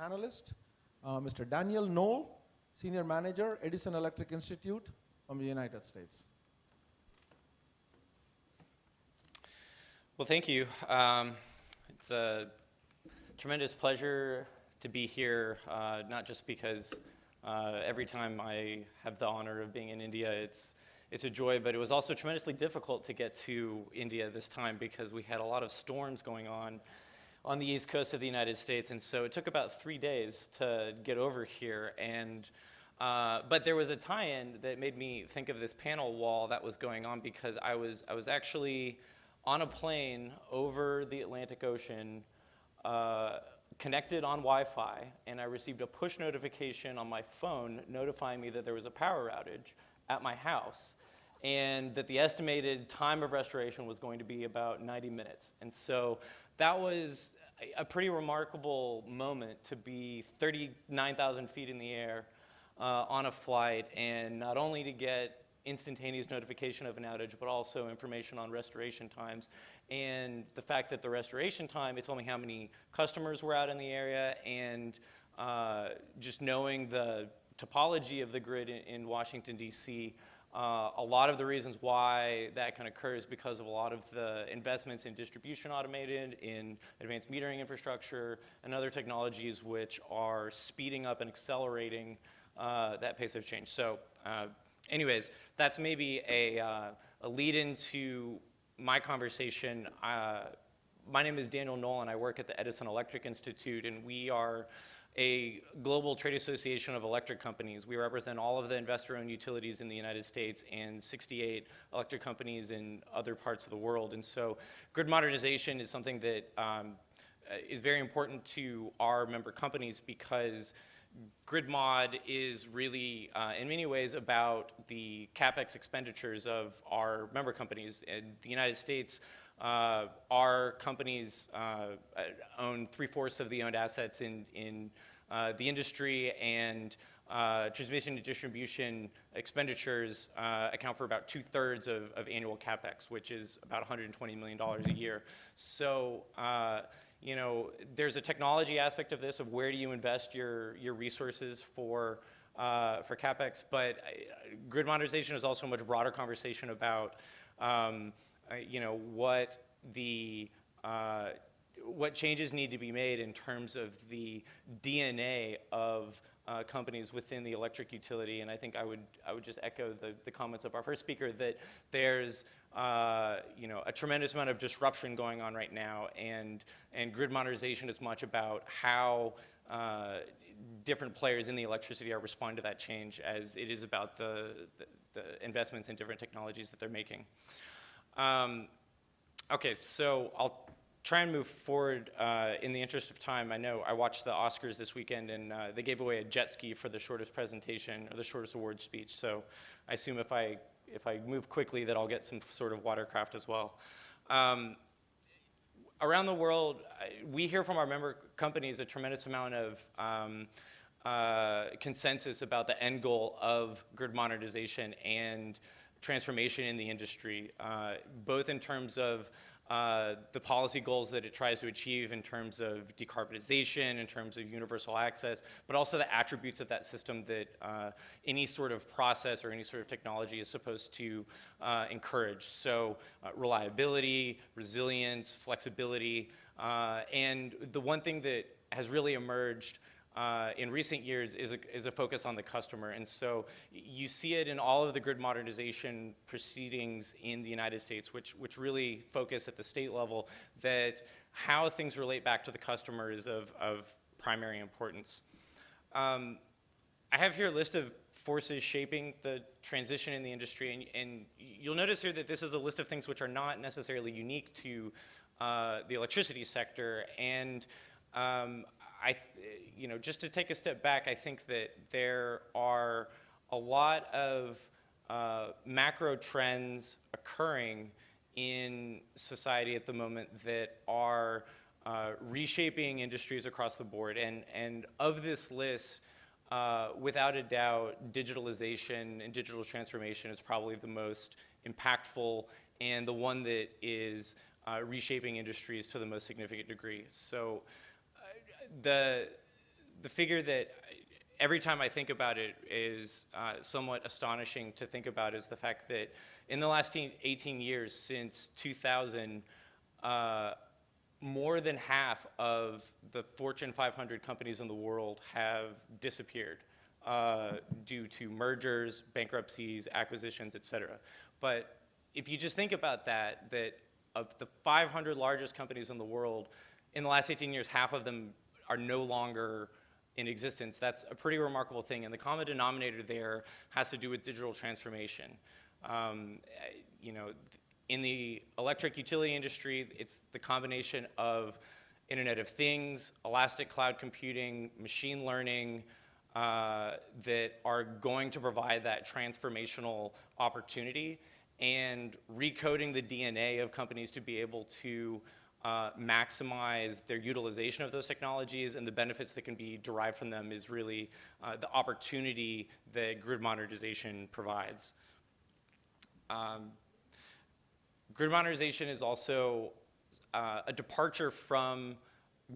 panelist, Mr. Daniel Noll, Senior Manager, Edison Electric Institute from the United States. Well, thank you. It's a tremendous pleasure to be here, not just because every time I have the honor of being in India, it's a joy, but it was also tremendously difficult to get to India this time because we had a lot of storms going on the east coast of the United States, and so it took about 3 days to get over here. And but there was a tie-in that made me think of this panel wall that was going on because I was actually on a plane over the Atlantic Ocean, connected on Wi-Fi, and I received a push notification on my phone notifying me that there was a power outage at my house, and that the estimated time of restoration was going to be about 90 minutes. And so that was a pretty remarkable moment to be 39,000 feet in the air on a flight, and not only to get instantaneous notification of an outage, but also information on restoration times. And the fact that the restoration time, it's only how many customers were out in the area, and just knowing the topology of the grid in Washington, D.C., a lot of the reasons why that can occur is because of a lot of the investments in distribution automated, in advanced metering infrastructure, and other technologies which are speeding up and accelerating that pace of change. So anyways, that's maybe a lead into my conversation. My name is Daniel Noll, and I work at the Edison Electric Institute, and we are a global trade association of electric companies. We represent all of the investor-owned utilities in the United States and 68 electric companies in other parts of the world. And so grid modernization is something that is very important to our member companies because grid mod is really, in many ways, about the CapEx expenditures of our member companies. In the United States, our companies own 3/4 of the owned assets in the industry, and transmission and distribution expenditures account for about 2/3 of annual CapEx, which is about $120 million a year. So, you know, there's a technology aspect of this, of where do you invest your resources for CapEx, but grid modernization is also a much broader conversation about you know, what changes need to be made in terms of the DNA of companies within the electric utility. And I think I would just echo the comments of our first speaker that there's you know, a tremendous amount of disruption going on right now, and grid modernization is much about how different players in the electricity are responding to that change as it is about the investments in different technologies that they're making. Okay, so I'll try and move forward in the interest of time. I know I watched the Oscars this weekend, and they gave away a jet ski for the shortest presentation or the shortest award speech. So I assume if I move quickly that I'll get some sort of watercraft as well. Around the world, we hear from our member companies a tremendous amount of consensus about the end goal of grid modernization and transformation in the industry, both in terms of the policy goals that it tries to achieve in terms of decarbonization, in terms of universal access, but also the attributes of that system that any sort of process or any sort of technology is supposed to encourage. So reliability, resilience, flexibility, and the one thing that has really emerged in recent years is a focus on the customer. And so you see it in all of the grid modernization proceedings in the United States, which really focus at the state level, that how things relate back to the customer is of primary importance. I have here a list of forces shaping the transition in the industry, and you'll notice here that this is a list of things which are not necessarily unique to the electricity sector. And you know, just to take a step back, I think that there are a lot of macro trends occurring in society at the moment that are reshaping industries across the board. And of this list, without a doubt, digitalization and digital transformation is probably the most impactful and the one that is reshaping industries to the most significant degree. So the the figure that every time I think about it is somewhat astonishing to think about is the fact that in the last 18 years since 2000, more than half of the Fortune 500 companies in the world have disappeared due to mergers, bankruptcies, acquisitions, et cetera. But if you just think about that of the 500 largest companies in the world, in the last 18 years, half of them are no longer in existence. That's a pretty remarkable thing. And the common denominator there has to do with digital transformation. You know, in the electric utility industry, it's the combination of Internet of Things, elastic cloud computing, machine learning, that are going to provide that transformational opportunity, and recoding the DNA of companies to be able to maximize their utilization of those technologies and the benefits that can be derived from them is really the opportunity that grid modernization provides. Grid modernization is also a departure from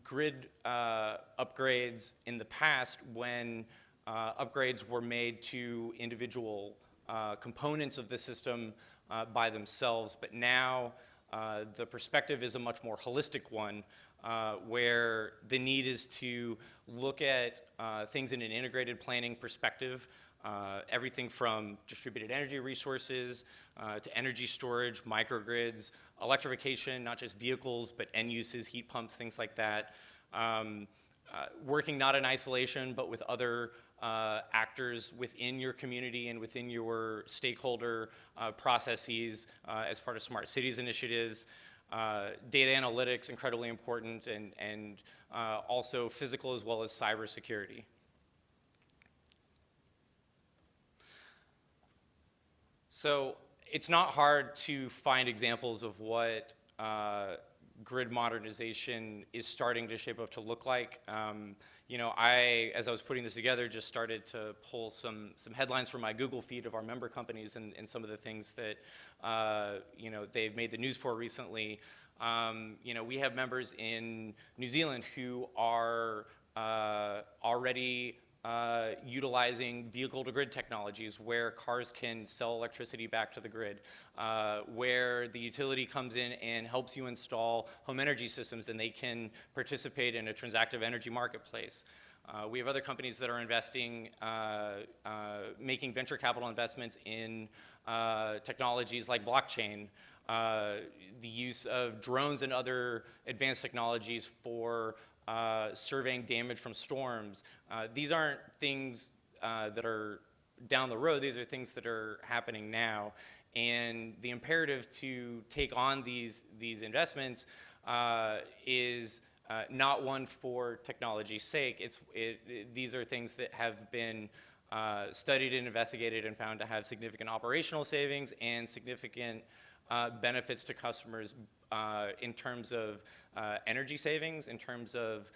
grid upgrades in the past when upgrades were made to individual components of the system by themselves, but now the perspective is a much more holistic one where the need is to look at things in an integrated planning perspective, everything from distributed energy resources to energy storage, microgrids, electrification, not just vehicles, but end uses, heat pumps, things like that. Working not in isolation, but with other actors within your community and within your stakeholder processes as part of smart cities initiatives. Data analytics, incredibly important, and also physical as well as cybersecurity. So it's not hard to find examples of what grid modernization is starting to shape up to look like. You know, as I was putting this together, just started to pull some headlines from my Google feed of our member companies and some of the things that, you know, they've made the news for recently. You know, we have members in New Zealand who are already utilizing vehicle-to-grid technologies where cars can sell electricity back to the grid, where the utility comes in and helps you install home energy systems and they can participate in a transactive energy marketplace. We have other companies that are investing, making venture capital investments in technologies like blockchain, the use of drones and other advanced technologies for surveying damage from storms. These aren't things that are down the road. These are things that are happening now. And the imperative to take on these investments is not one for technology's sake. These are things that have been studied and investigated and found to have significant operational savings and significant benefits to customers in terms of energy savings, in terms of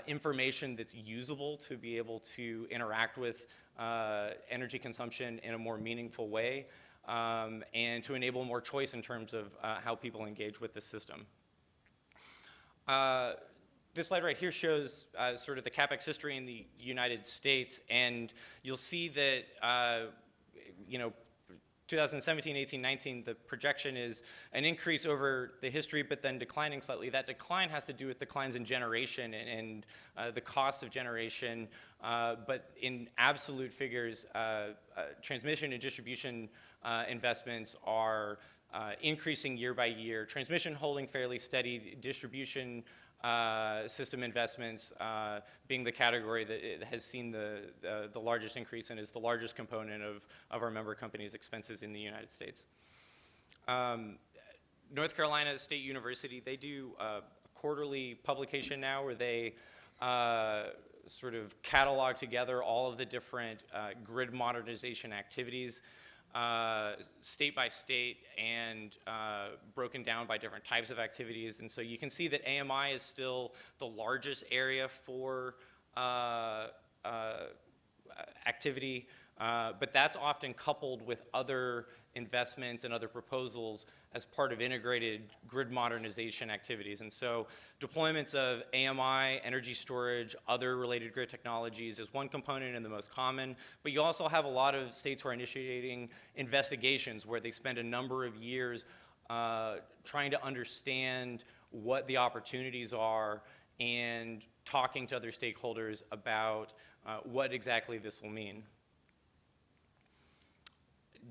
information that's usable to be able to interact with energy consumption in a more meaningful way, and to enable more choice in terms of how people engage with the system. This slide right here shows sort of the CapEx history in the United States, and you'll see that, you know, 2017, 18, 19, the projection is an increase over the history, but then declining slightly. That decline has to do with declines in generation and the cost of generation, but in absolute figures, transmission and distribution investments are increasing year by year. Transmission holding fairly steady, distribution system investments being the category that has seen the largest increase and is the largest component of our member companies' expenses in the United States. North Carolina State University, they do a quarterly publication now where they sort of catalog together all of the different grid modernization activities state by state and broken down by different types of activities. And so you can see that AMI is still the largest area for activity, but that's often coupled with other investments and other proposals as part of integrated grid modernization activities. And so deployments of AMI, energy storage, other related grid technologies is one component and the most common, but you also have a lot of states who are initiating investigations where they spend a number of years trying to understand what the opportunities are and talking to other stakeholders about what exactly this will mean.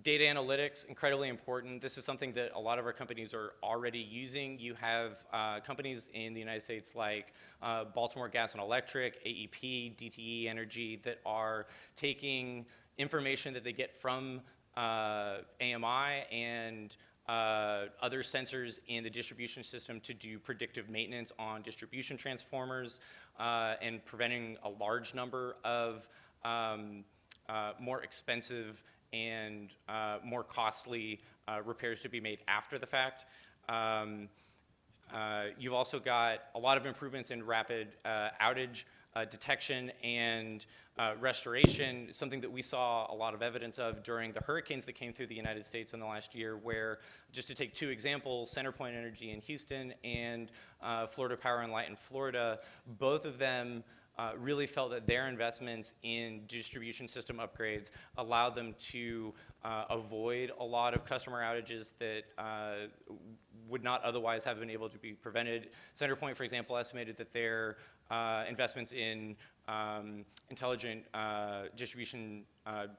Data analytics, incredibly important. This is something that a lot of our companies are already using. You have companies in the United States like Baltimore Gas and Electric, AEP, DTE Energy that are taking information that they get from AMI and other sensors in the distribution system to do predictive maintenance on distribution transformers and preventing a large number of more expensive and more costly repairs to be made after the fact. You've also got a lot of improvements in rapid outage detection and restoration, something that we saw a lot of evidence of during the hurricanes that came through the United States in the last year, where, just to take two examples, CenterPoint Energy in Houston and Florida Power and Light in Florida, both of them really felt that their investments in distribution system upgrades allowed them to avoid a lot of customer outages that would not otherwise have been able to be prevented. CenterPoint, for example, estimated that their investments in intelligent distribution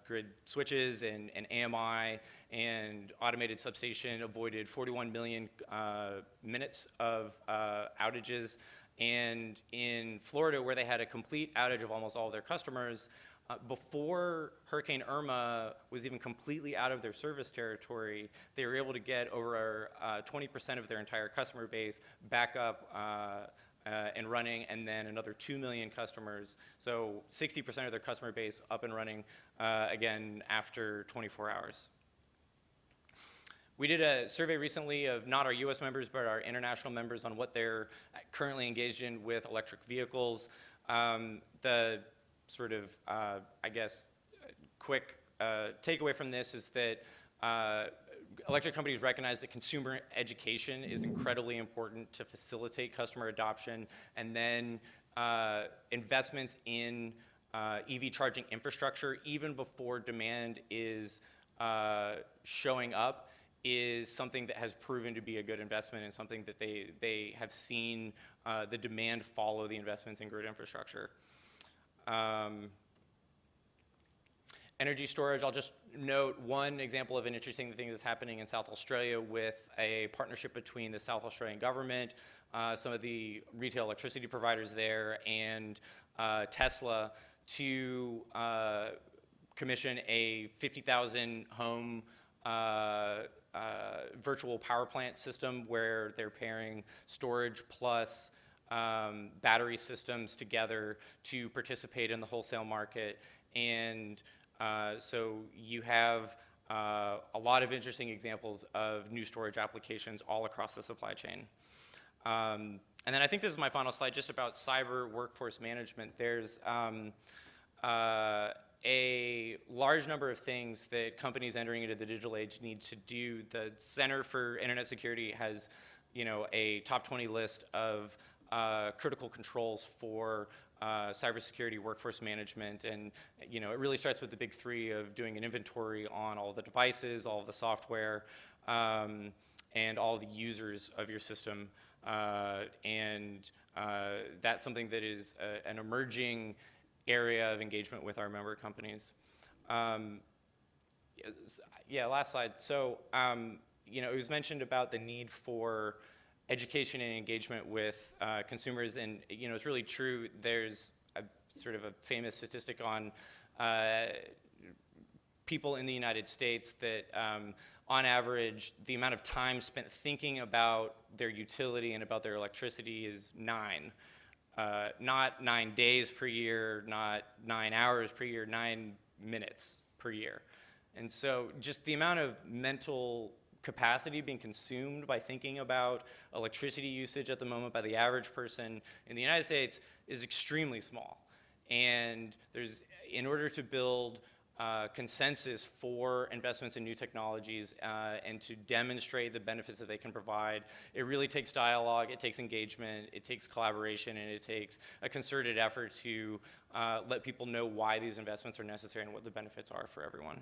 grid switches and AMI and automated substation avoided 41 million minutes of outages. And in Florida, where they had a complete outage of almost all of their customers, before Hurricane Irma was even completely out of their service territory, they were able to get over 20% of their entire customer base back up and running, and then another 2 million customers. So 60% of their customer base up and running again after 24 hours. We did a survey recently of not our US members, but our international members on what they're currently engaged in with electric vehicles. The sort of, I guess, quick takeaway from this is that electric companies recognize that consumer education is incredibly important to facilitate customer adoption, and then investments in EV charging infrastructure, even before demand is showing up, is something that has proven to be a good investment and something that they have seen the demand follow the investments in grid infrastructure. Energy storage, I'll just note one example of an interesting thing that's happening in South Australia with a partnership between the South Australian government, some of the retail electricity providers there, and Tesla to commission a 50,000 home virtual power plant system where they're pairing storage plus battery systems together to participate in the wholesale market. And so you have a lot of interesting examples of new storage applications all across the supply chain. And then I think this is my final slide, just about cyber workforce management. There's a large number of things that companies entering into the digital age need to do. The Center for Internet Security has, a top 20 list of critical controls for cybersecurity workforce management, and it really starts with the big three of doing an inventory on all the devices, all of the software, and all the users of your system. And that's something that is an emerging area of engagement with our member companies. Yeah, last slide. So, it was mentioned about the need for education and engagement with consumers, and it's really true. There's a sort of a famous statistic on people in the United States that on average, the amount of time spent thinking about their utility and about their electricity is 9. Not 9 days per year, not 9 hours per year, 9 minutes per year. And so just the amount of mental capacity being consumed by thinking about electricity usage at the moment by the average person in the United States is extremely small. And in order to build consensus for investments in new technologies and to demonstrate the benefits that they can provide. It really takes dialogue, it takes engagement, it takes collaboration, and it takes a concerted effort to let people know why these investments are necessary and what the benefits are for everyone.